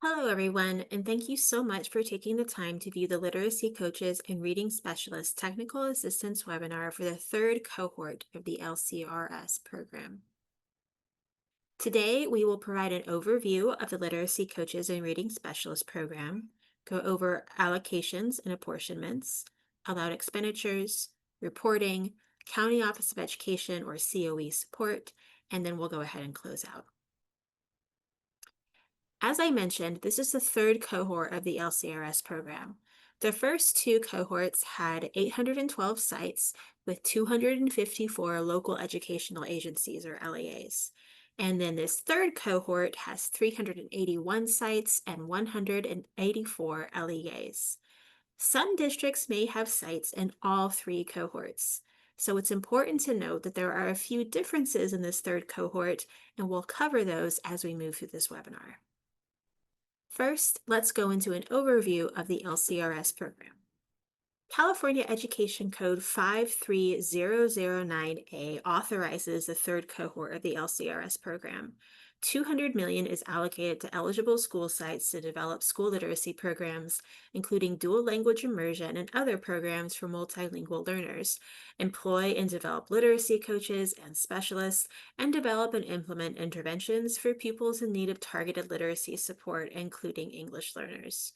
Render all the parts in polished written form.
Hello, everyone, and thank you so much for taking the time to view the Literacy Coaches and Reading Specialists Technical Assistance webinar for the third cohort of the LCRS program. Today, we will provide an overview of the Literacy Coaches and Reading Specialist program, go over allocations and apportionments, allowed expenditures, reporting, County Office of Education or COE support, and then we'll go ahead and close out. As I mentioned, this is the third cohort of the LCRS program. The first two cohorts had 812 sites with 254 local educational agencies or LEAs. And then this third cohort has 381 sites and 184 LEAs. Some districts may have sites in all three cohorts. So it's important to note that there are a few differences in this third cohort, and we'll cover those as we move through this webinar. First, let's go into an overview of the LCRS program. California Education Code 53009A authorizes the third cohort of the LCRS program. $200 million is allocated to eligible school sites to develop school literacy programs, including dual language immersion and other programs for multilingual learners, employ and develop literacy coaches and specialists, and develop and implement interventions for pupils in need of targeted literacy support, including English learners.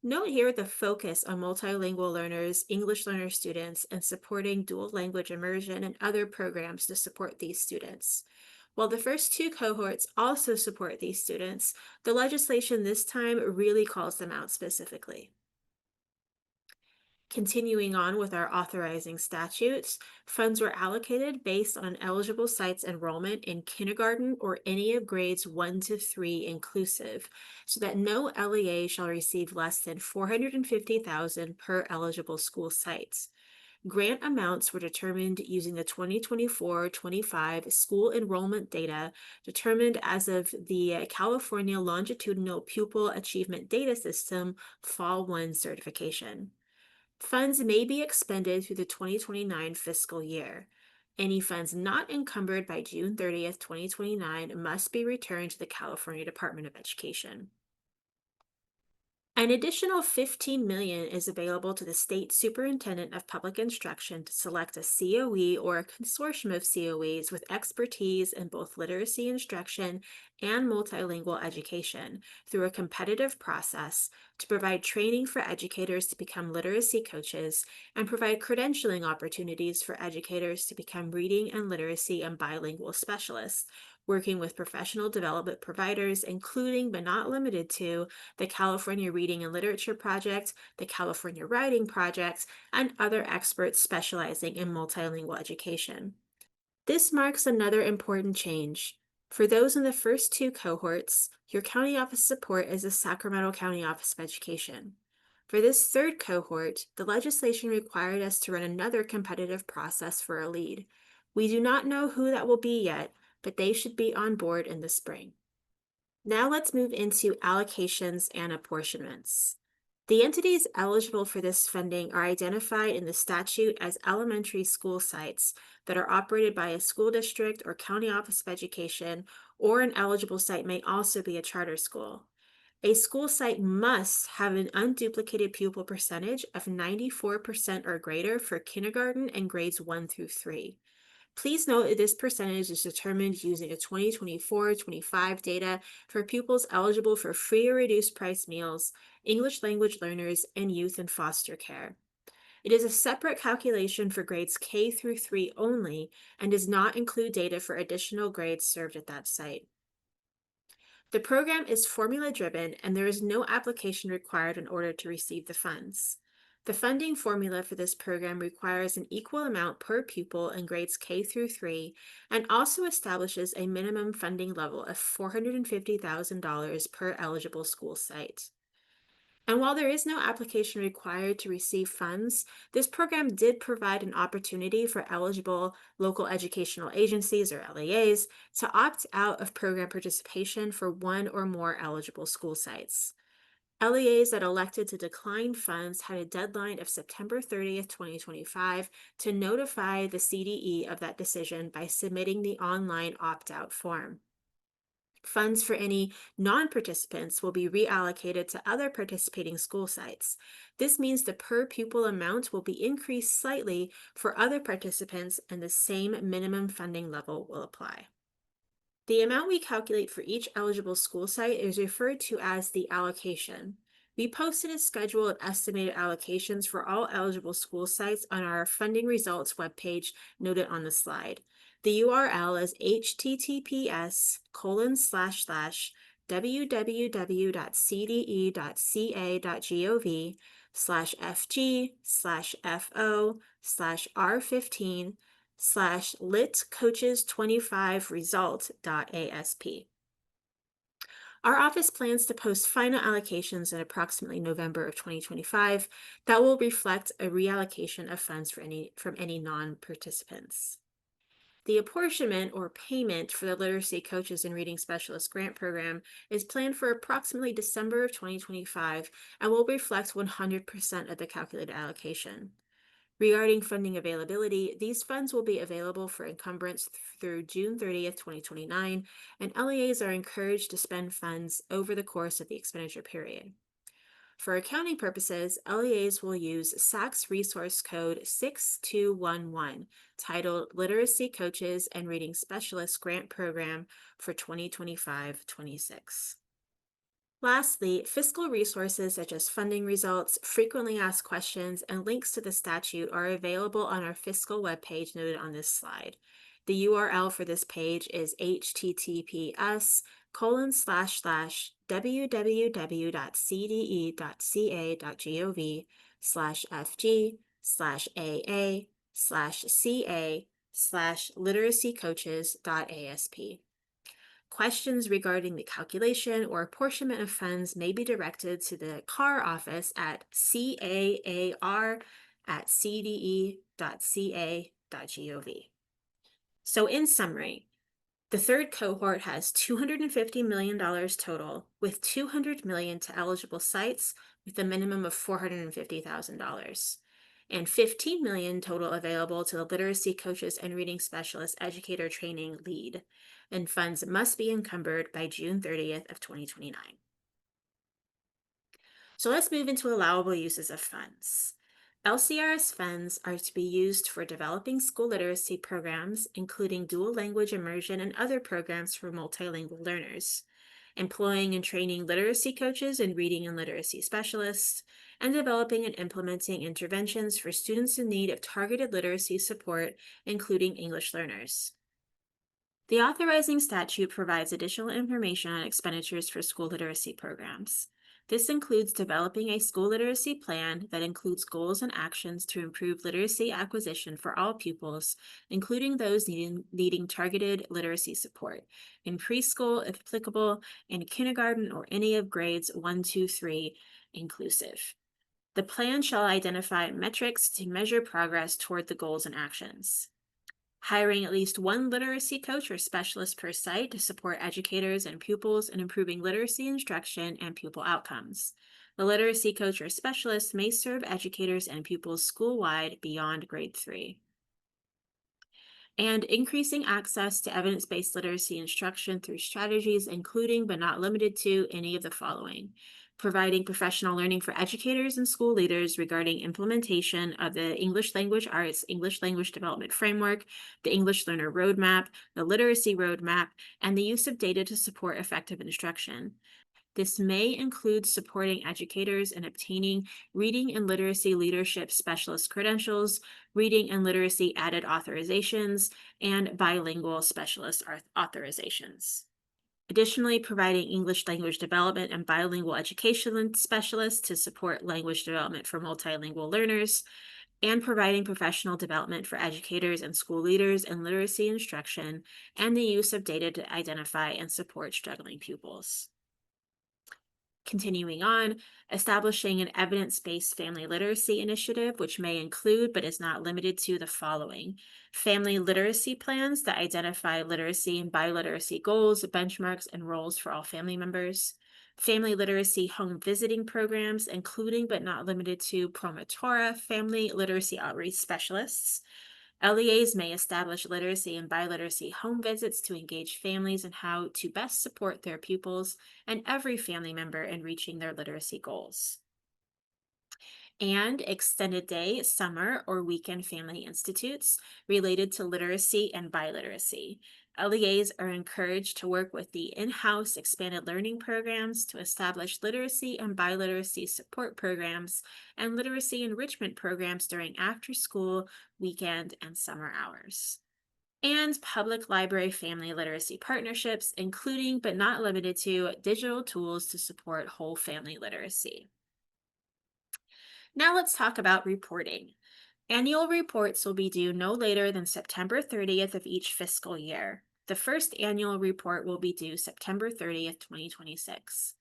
Note here the focus on multilingual learners, English learner students, and supporting dual language immersion and other programs to support these students. While the first two cohorts also support these students, the legislation this time really calls them out specifically. Continuing on with our authorizing statutes, funds were allocated based on an eligible site's enrollment in kindergarten or any of grades 1 to 3 inclusive, so that no LEA shall receive less than $450,000 per eligible school site. Grant amounts were determined using the 2024-25 school enrollment data determined as of the California Longitudinal Pupil Achievement Data System Fall 1 certification. Funds may be expended through the 2029 fiscal year. Any funds not encumbered by June 30th, 2029 must be returned to the California Department of Education. An additional $15 million is available to the State Superintendent of Public Instruction to select a COE or a consortium of COEs with expertise in both literacy instruction and multilingual education through a competitive process to provide training for educators to become literacy coaches and provide credentialing opportunities for educators to become reading and literacy and bilingual specialists, working with professional development providers, including but not limited to the California Reading and Literature Project, the California Writing Project, and other experts specializing in multilingual education. This marks another important change. For those in the first two cohorts, your county office support is the Sacramento County Office of Education. For this third cohort, the legislation required us to run another competitive process for a lead. We do not know who that will be yet, but they should be on board in the spring. Now let's move into allocations and apportionments. The entities eligible for this funding are identified in the statute as elementary school sites that are operated by a school district or county office of education, or an eligible site may also be a charter school. A school site must have an unduplicated pupil percentage of 94% or greater for kindergarten and grades 1 through 3. Please note that this percentage is determined using a 2024-25 data for pupils eligible for free or reduced price meals, English language learners, and youth in foster care. It is a separate calculation for grades K through 3 only and does not include data for additional grades served at that site. The program is formula-driven and there is no application required in order to receive the funds. The funding formula for this program requires an equal amount per pupil in grades K through 3 and also establishes a minimum funding level of $450,000 per eligible school site. And while there is no application required to receive funds, this program did provide an opportunity for eligible local educational agencies or LEAs to opt out of program participation for one or more eligible school sites. LEAs that elected to decline funds had a deadline of September 30th, 2025 to notify the CDE of that decision by submitting the online opt-out form. Funds for any non-participants will be reallocated to other participating school sites. This means the per pupil amount will be increased slightly for other participants and the same minimum funding level will apply. The amount we calculate for each eligible school site is referred to as the allocation. We posted a schedule of estimated allocations for all eligible school sites on our funding results webpage noted on the slide. The URL is https://www.cde.ca.gov/fg/FO/litcoaches25result.asp. Our office plans to post final allocations in approximately November of 2025 that will reflect a reallocation of funds from any non-participants. The apportionment or payment for the Literacy Coaches and Reading Specialist Grant Program is planned for approximately December of 2025 and will reflect 100% of the calculated allocation. Regarding funding availability, these funds will be available for encumbrance through June 30th, 2029, and LEAs are encouraged to spend funds over the course of the expenditure period. For accounting purposes, LEAs will use SACS Resource Code 6211, titled Literacy Coaches and Reading Specialists Grant Program for 2025-26. Lastly, fiscal resources such as funding results, frequently asked questions, and links to the statute are available on our fiscal webpage noted on this slide. The URL for this page is https://www.cde.ca.gov/fg/ca/literacycoaches.asp. Questions regarding the calculation or apportionment of funds may be directed to the CAR office at caar@cde.ca.gov. So in summary, the third cohort has $250 million total, with $200 million to eligible sites with a minimum of $450,000, and $15 million total available to the Literacy Coaches and Reading Specialist Educator Training Lead, and funds must be encumbered by June 30th of 2029. So let's move into allowable uses of funds. LCRS funds are to be used for developing school literacy programs, including dual language immersion and other programs for multilingual learners, employing and training literacy coaches and reading and literacy specialists, and developing and implementing interventions for students in need of targeted literacy support, including English learners. The authorizing statute provides additional information on expenditures for school literacy programs. This includes developing a school literacy plan that includes goals and actions to improve literacy acquisition for all pupils, including those needing targeted literacy support in preschool, if applicable, and kindergarten or any of grades 1, 2, 3 inclusive. The plan shall identify metrics to measure progress toward the goals and actions. Hiring at least one literacy coach or specialist per site to support educators and pupils in improving literacy instruction and pupil outcomes. The literacy coach or specialist may serve educators and pupils school-wide beyond grade 3. And increasing access to evidence-based literacy instruction through strategies including but not limited to any of the following: providing professional learning for educators and school leaders regarding implementation of the English Language Arts English Language Development Framework, the English Learner Roadmap, the Literacy Roadmap, and the use of data to support effective instruction. This may include supporting educators in obtaining reading and literacy leadership specialist credentials, reading and literacy added authorizations, and bilingual specialist authorizations. Additionally, providing English language development and bilingual education specialists to support language development for multilingual learners, and providing professional development for educators and school leaders in literacy instruction, and the use of data to identify and support struggling pupils. Continuing on, establishing an evidence-based family literacy initiative, which may include but is not limited to the following: family literacy plans that identify literacy and biliteracy goals, benchmarks, and roles for all family members; family literacy home visiting programs, including but not limited to Promotora family literacy outreach specialists; LEAs may establish literacy and biliteracy home visits to engage families in how to best support their pupils and every family member in reaching their literacy goals. And extended day, summer, or weekend family institutes related to literacy and biliteracy. LEAs are encouraged to work with the in house expanded learning programs to establish literacy and biliteracy support programs and literacy enrichment programs during after school, weekend, and summer hours. And public library family literacy partnerships, including but not limited to digital tools to support whole family literacy. Now let's talk about reporting. Annual reports will be due no later than September 30th of each fiscal year. The first annual report will be due September 30th, 2026.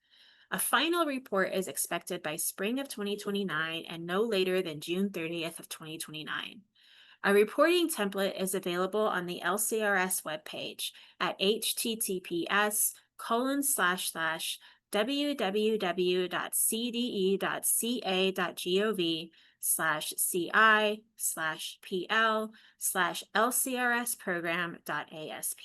A final report is expected by spring of 2029 and no later than June 30th of 2029. A reporting template is available on the LCRS webpage at https://www.cde.ca.gov/ci/pl/lcrs-program.asp.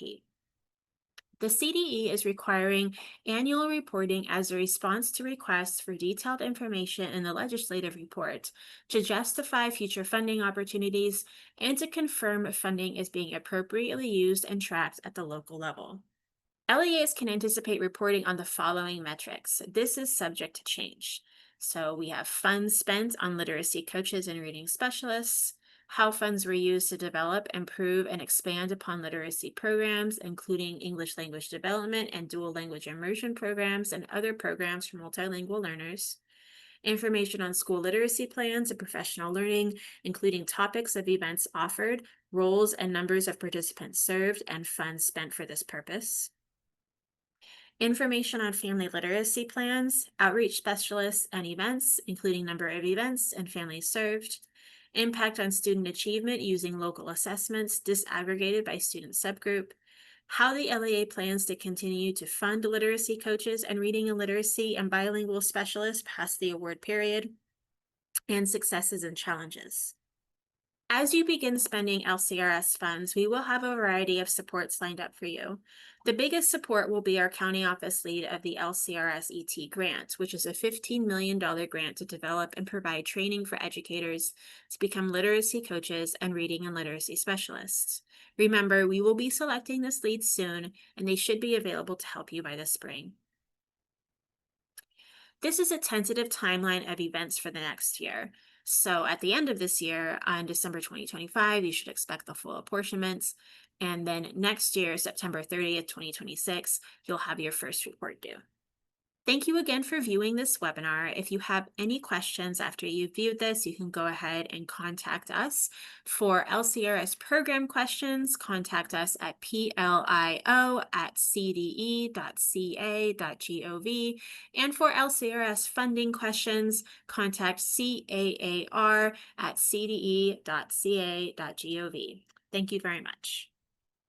The CDE is requiring annual reporting as a response to requests for detailed information in the legislative report to justify future funding opportunities and to confirm funding is being appropriately used and tracked at the local level. LEAs can anticipate reporting on the following metrics. This is subject to change. So we have funds spent on literacy coaches and reading specialists, how funds were used to develop, improve, and expand upon literacy programs, including English language development and dual language immersion programs and other programs for multilingual learners, information on school literacy plans and professional learning, including topics of events offered, roles and numbers of participants served, and funds spent for this purpose. Information on family literacy plans, outreach specialists, and events, including number of events and families served. Impact on student achievement using local assessments disaggregated by student subgroup. How the LEA plans to continue to fund literacy coaches and reading and literacy and bilingual specialists past the award period. And successes and challenges. As you begin spending LCRS funds, we will have a variety of supports lined up for you. The biggest support will be our county office lead of the LCRS ET grant, which is a $15 million grant to develop and provide training for educators to become literacy coaches and reading and literacy specialists. Remember, we will be selecting this lead soon, and they should be available to help you by the spring. This is a tentative timeline of events for the next year. So at the end of this year, on December 2025, you should expect the full apportionments. And then next year, September 30th, 2026, you'll have your first report due. Thank you again for viewing this webinar. If you have any questions after you've viewed this, you can go ahead and contact us. For LCRS program questions, contact us at plio@cde.ca.gov. And for LCRS funding questions, contact caar@cde.ca.gov. Thank you very much.